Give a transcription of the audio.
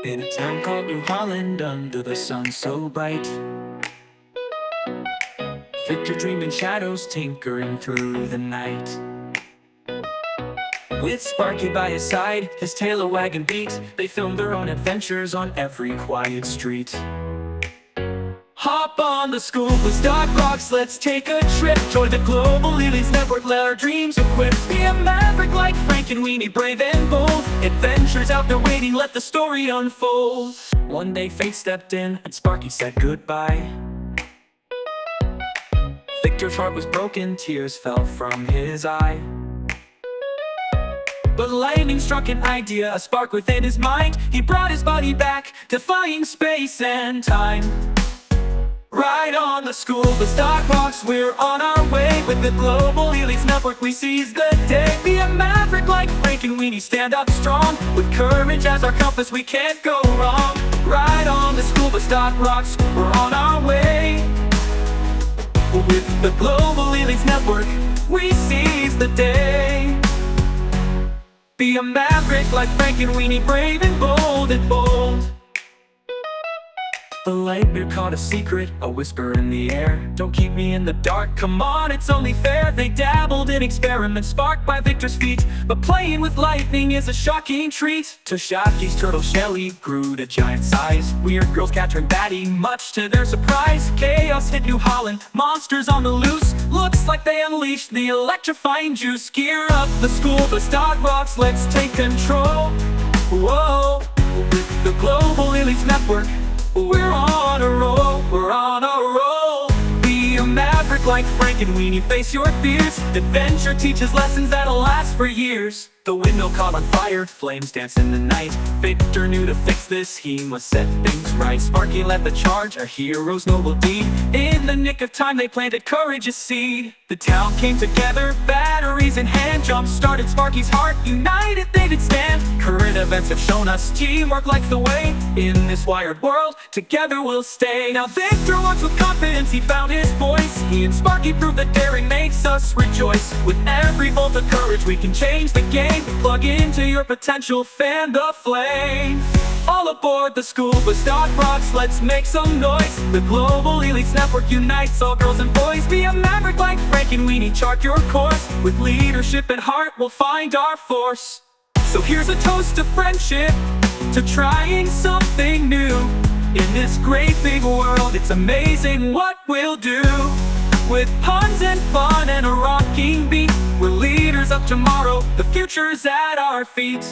In a town called New Holland, under the sun so bright, Victor dreamed in shadows, tinkering through the night. With Sparky by his side, his tail a wagging beat, they filmed their own adventures on every quiet street. Hop on the SchoolBus.Rocks, let's take a trip. Join the global elites network, let our dreams equip. Be a maverick like Frankenweenie, brave and bold. Adventures out there waiting, let the story unfold. One day fate stepped in and Sparky said goodbye. Victor's heart was broken, tears fell from his eye. But lightning struck an idea, a spark within his mind. He brought his body back, defying space and time. Right on the SchoolBus.Rocks, we're on our way. With the global elites network, we seize the day. Be a maverick like Frankenweenie, stand up strong. With courage as our compass, we can't go wrong. Right on the SchoolBus.Rocks, we're on our way. With the global elites network, we seize the day. Be a maverick like Frankenweenie, brave and bold and bold. The lightning caught a secret, a whisper in the air. Don't keep me in the dark, come on, it's only fair. They dabbled in experiments sparked by Victor's feet, but playing with lightning is a shocking treat. Toshaki's turtle Shelly grew to giant size. Weird girls captured Batty, much to their surprise. Chaos hit New Holland, monsters on the loose. Looks like they unleashed the electrifying juice. Gear up the SchoolBus.Rocks, let's take control. Whoa, with the global elites network, we're on a roll, we're on a roll. Be a maverick like Frankenweenie, face your fears. Adventure teaches lessons that'll last for years. The windmill caught on fire, flames danced in the night. Victor knew to fix this, he must set things right. Sparky led the charge, a hero's noble deed. In the nick of time they planted courage's seed. The town came together, batteries and hand jumps started Sparky's heart. United they did stand. Current events have shown us teamwork lights the way. In this wired world, together we'll stay. Now Victor walks with confidence, he found his voice. He and Sparky proved that daring makes us rejoice. With every bolt of courage we can change the game. Plug into your potential, fan the flame. All aboard the SchoolBus.Rocks, let's make some noise. The global elites network unites all girls and boys. Be a maverick like Frankenweenie, chart your course. With leadership at heart, we'll find our force. So here's a toast to friendship, to trying something new. In this great big world, it's amazing what we'll do. With puns and fun and a rocking beat, we're leaders of tomorrow, the future's at our feet.